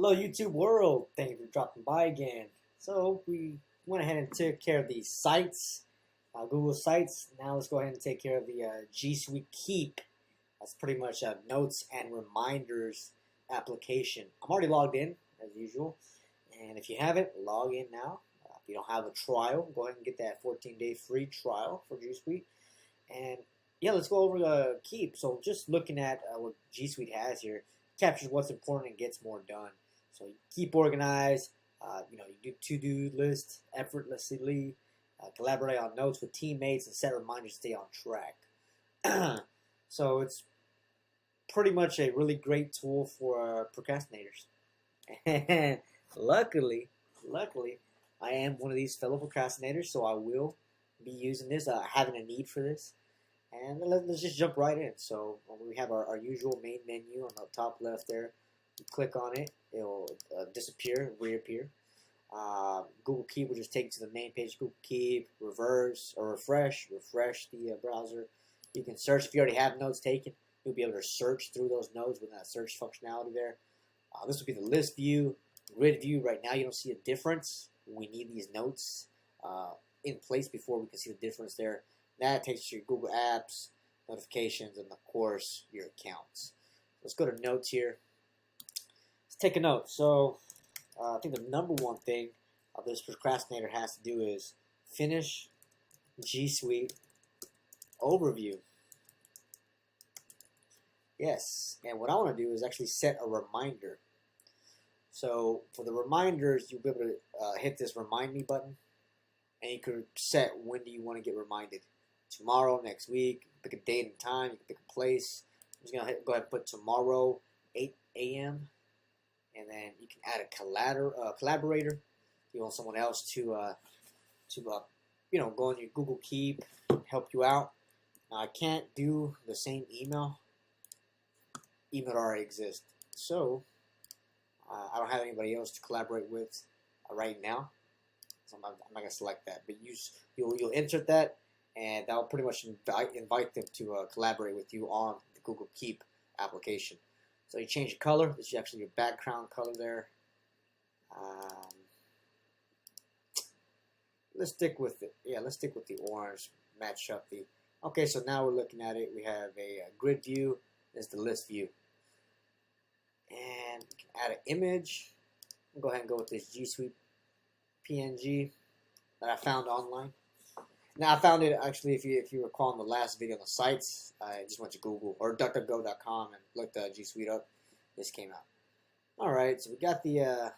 Hello, YouTube world. Thank you for dropping by again. So we went ahead and took care of the sites, Google Sites. Now let's go ahead and take care of the G Suite Keep. That's pretty much a notes and reminders application. I'm already logged in as usual, and if you haven't, log in now. If you don't have a trial, go ahead and get that 14-day free trial for G Suite. And yeah, let's go over the Keep. So just looking at what G Suite has here, captures what's important and gets more done. So you keep organized. You do to-do lists effortlessly. Collaborate on notes with teammates and set reminders to stay on track. So it's pretty much a really great tool for procrastinators. And luckily, I am one of these fellow procrastinators, so I will be using this, having a need for this. And let's just jump right in. So we have our usual main menu on the top left there. You click on it, it'll disappear, reappear. Google Keep will just take you to the main page. Google Keep, reverse or refresh the browser. You can search if you already have notes taken. You'll be able to search through those notes with that search functionality there. This will be the list view, grid view. Right now you don't see a difference. We need these notes in place before we can see the difference there. That takes you to your Google Apps, notifications, and of course your accounts. Let's go to notes here. Let's take a note. So I think the number one thing this procrastinator has to do is finish G Suite overview. Yes, and what I want to do is actually set a reminder. So for the reminders, you'll be able to hit this remind me button, and you can set when do you want to get reminded. Tomorrow, next week, pick a date and time, you can pick a place. I'm just going to go ahead and put tomorrow, 8 a.m. And then you can add a collaborator. If you want someone else to go on your Google Keep, help you out. Now, I can't do the same email that already exists. So, I don't have anybody else to collaborate with right now. So I'm not going to select that. But you'll insert that, and that'll pretty much invite them to collaborate with you on the Google Keep application. So you change the color. This is actually your background color there. Let's stick with it. Yeah, let's stick with the orange. Match up the. Okay, so now we're looking at it. We have a grid view. There's the list view. And you can add an image. I'll go ahead and go with this G Suite PNG that I found online. Now, I found it actually, if you recall in the last video on the sites, I just went to Google or DuckDuckGo.com and looked G Suite up. This came out. All right, so we got the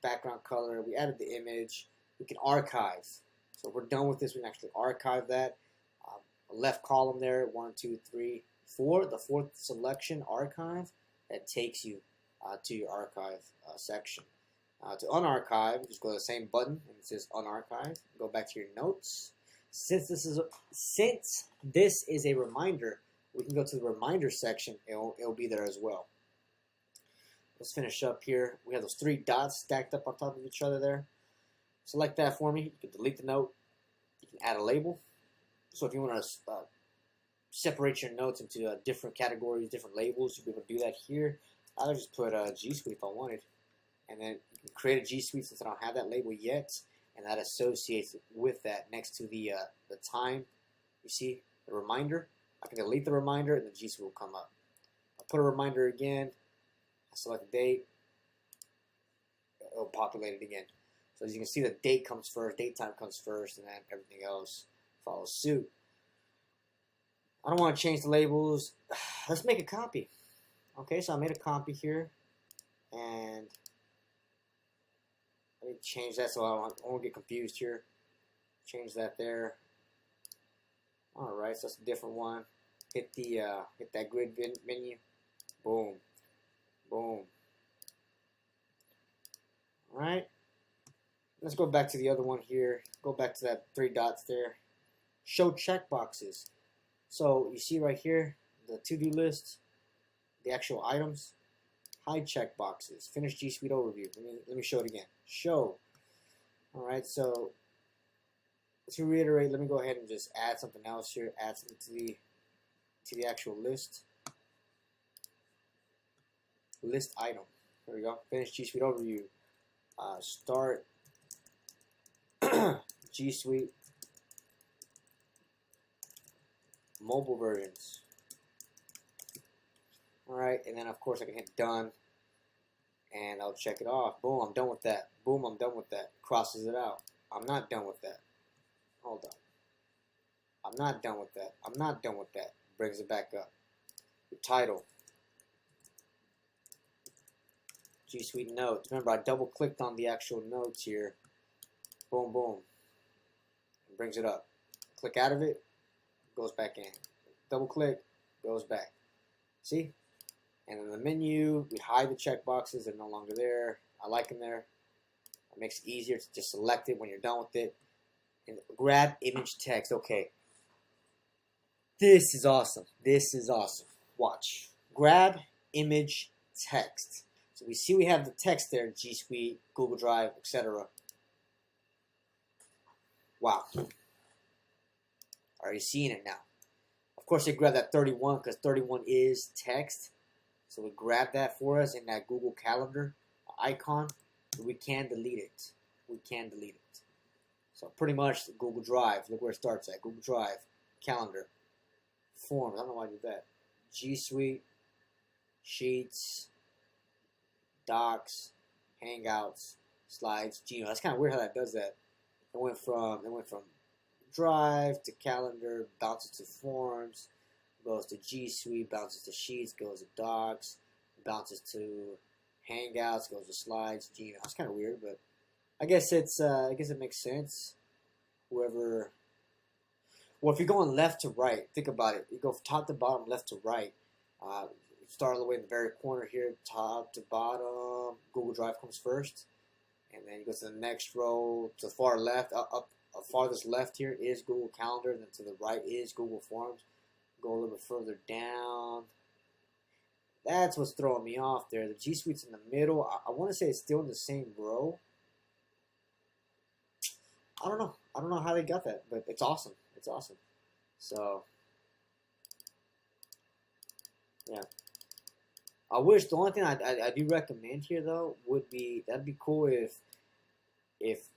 background color. We added the image. We can archive. So if we're done with this, we can actually archive that. Left column there, 1, 2, 3, 4. The fourth selection, archive, that takes you to your archive section. To unarchive, just go to the same button and it says unarchive. Go back to your notes. Since this is a reminder, we can go to the reminder section. It'll be there as well. Let's finish up here. We have those 3 dots stacked up on top of each other there. Select that for me. You can delete the note. You can add a label. So if you want to separate your notes into different categories, different labels, you'll be able to do that here. I'll just put G Suite if I wanted. And then you can create a G Suite since I don't have that label yet. And that associates with that next to the time. You see the reminder. I can delete the reminder and the G Suite will come up. I'll put a reminder again. I select the date. It'll populate it again. So as you can see, the date comes first, date time comes first, and then everything else follows suit. I don't want to change the labels. Let's make a copy. Okay, so I made a copy here, and let me change that so I won't get confused here. Change that there. All right, so that's a different one. Hit that grid menu. Boom, boom. All right. Let's go back to the other one here. Go back to that 3 dots there. Show checkboxes. So you see right here the to-do list, the actual items. Hide checkboxes. Finish G Suite overview. Let me show it again. Show. All right. So to reiterate, let me go ahead and just add something else here. Add something to the actual list. List item. There we go. Finish G Suite overview. Start G Suite mobile versions. Alright, and then of course I can hit done and I'll check it off. Boom, I'm done with that. Boom, I'm done with that. Crosses it out. I'm not done with that. Hold on. I'm not done with that. I'm not done with that. Brings it back up. The title. G Suite notes. Remember, I double clicked on the actual notes here. Boom, boom. It brings it up. Click out of it, goes back in. Double click, goes back. See? And in the menu, we hide the checkboxes. They're no longer there. I like them there. It makes it easier to just select it when you're done with it. And grab image text. Okay. This is awesome. This is awesome. Watch. Grab image text. So we see we have the text there, G Suite, Google Drive, etc. Wow. Already seeing it now. Of course, they grab that 31 because 31 is text. So we grab that for us in that Google Calendar icon. We can delete it. We can delete it. So pretty much Google Drive. Look where it starts at. Google Drive, Calendar, Forms. I don't know why I did that. G Suite, Sheets, Docs, Hangouts, Slides, Gmail. That's kind of weird how that does that. It went from Drive to Calendar, bounces to Forms, goes to G Suite, bounces to Sheets, goes to Docs, bounces to Hangouts, goes to Slides, Gmail. That's kind of weird, but I guess it makes sense. Whoever, well, if you're going left to right, think about it. You go top to bottom, left to right. Start all the way in the very corner here, top to bottom. Google Drive comes first, and then you go to the next row to the far left. Up farthest left here is Google Calendar, and then to the right is Google Forms. Go a little bit further down. That's what's throwing me off there. The G Suite's in the middle. I want to say it's still in the same row. I don't know. I don't know how they got that, but it's awesome. It's awesome. So, yeah. I wish the only thing I do recommend here though would be, that'd be cool if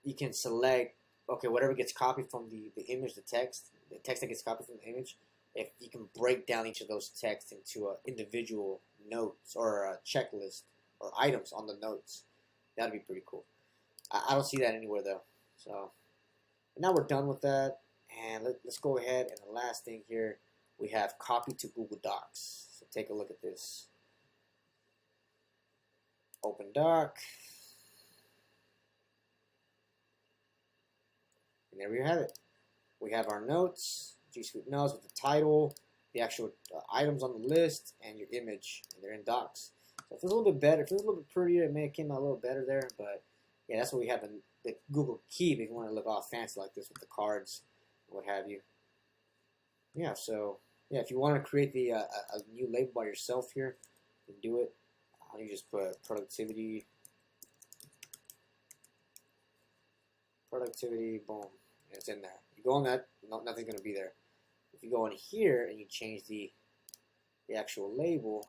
you can select, okay, whatever gets copied from the image, the text that gets copied from the image, if you can break down each of those texts into individual notes or a checklist or items on the notes, that'd be pretty cool. I don't see that anywhere though. So now we're done with that, and let's go ahead, and the last thing here, we have copy to Google Docs. So take a look at this. Open Doc. And there we have it. We have our notes, G Suite notes with the title, the actual items on the list, and your image. And they're in Docs. So if it's a little bit better, if it's a little bit prettier, it may have came out a little better there. But yeah, that's what we have in the Google Keep if you want to look all fancy like this with the cards, what have you. Yeah, so yeah, if you want to create the a new label by yourself here, you can do it. You just put productivity, boom, and it's in there. You go on that, nothing's going to be there. If you go in here and you change the actual label,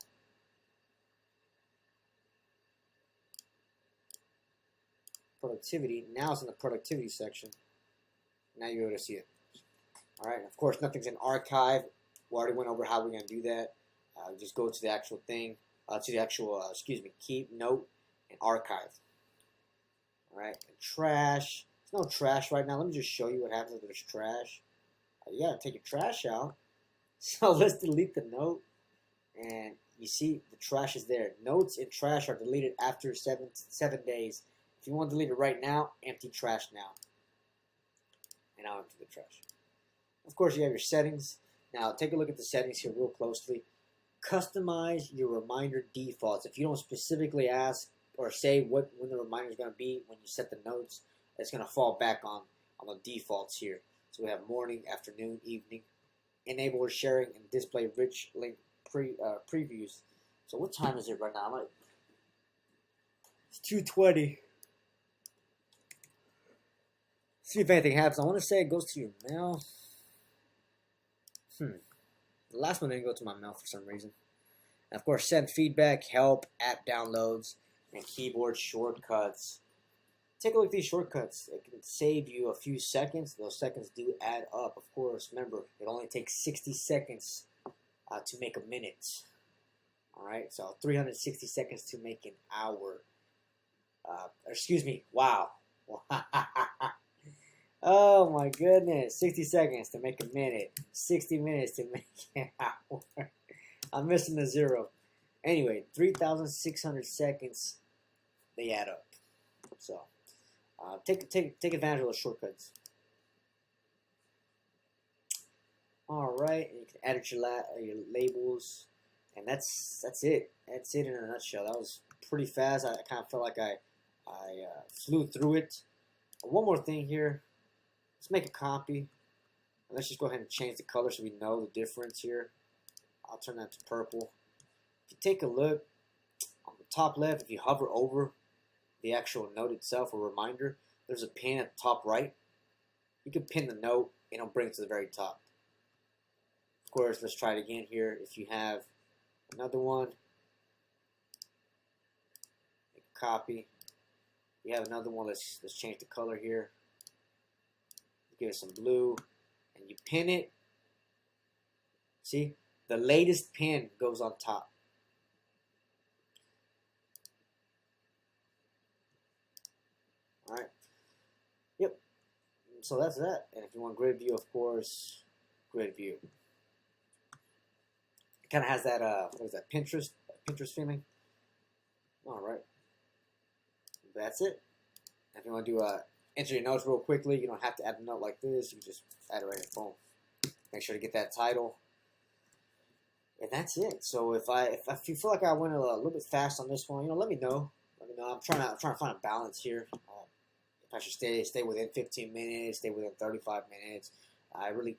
productivity, now it's in the productivity section. Now you're able to see it. All right, of course, nothing's in archive. We already went over how we're going to do that. Just go to the actual thing, to the actual, keep, note, and archive. All right, and trash. There's no trash right now. Let me just show you what happens if there's trash. You got to take your trash out. So let's delete the note. And you see the trash is there. Notes and trash are deleted after seven days. If you want to delete it right now, empty trash now. And I'll empty the trash. Of course, you have your settings. Now, take a look at the settings here real closely. Customize your reminder defaults. If you don't specifically ask or say when the reminder is going to be when you set the notes, it's going to fall back on the defaults here. So we have morning, afternoon, evening. Enable sharing and display rich link previews. So what time is it right now? It's 2:20. See if anything happens. I want to say it goes to your mail. The last one didn't go to my mail for some reason. And of course, send feedback, help, app downloads, and keyboard shortcuts. Take a look at these shortcuts. It can save you a few seconds. Those seconds do add up, of course. Remember, it only takes 60 seconds to make a minute. All right, so 360 seconds to make an hour. Excuse me, wow. Oh my goodness, 60 seconds to make a minute. 60 minutes to make an hour. I'm missing the zero. Anyway, 3,600 seconds, they add up. So take advantage of those shortcuts. All right, you can edit your labels, and that's it. That's it in a nutshell. That was pretty fast. I kind of felt like I flew through it. One more thing here. Let's make a copy. Let's just go ahead and change the color so we know the difference here. I'll turn that to purple. If you take a look on the top left, if you hover over the actual note itself, a reminder, there's a pin at the top right. You can pin the note and it'll bring it to the very top. Of course, let's try it again here. If you have another one, make a copy. If you have another one, let's change the color here. Give it some blue, and you pin it. See, the latest pin goes on top. All right. Yep. So that's that. And if you want grid view, of course, grid view. It kind of has that what is that, Pinterest feeling. All right. That's it. If you want to do enter your notes real quickly, you don't have to add a note like this. You can just add it right in your phone. Make sure to get that title. And that's it. So if you feel like I went a little bit fast on this one, let me know. Let me know. I'm trying to find a balance here. If I should stay within 15 minutes, stay within 35 minutes. I really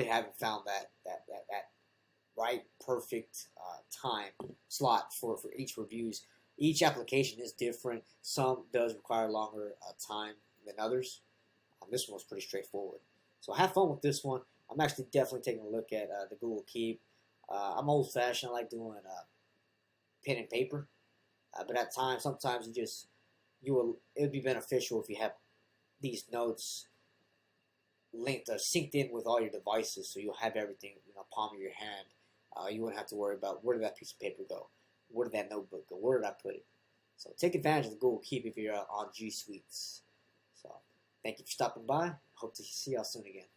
haven't found that right perfect time slot for each reviews. Each application is different. Some does require longer time than others. This one was pretty straightforward. So have fun with this one. I'm actually definitely taking a look at the Google Keep. I'm old-fashioned. I like doing pen and paper. But at times, sometimes it would be beneficial if you have these notes linked or synced in with all your devices, so you'll have everything in the palm of your hand. You wouldn't have to worry about where did that piece of paper go. Where did that notebook go? Where did I put it? So take advantage of the Google Keep if you're on G Suites. So thank you for stopping by. Hope to see y'all soon again.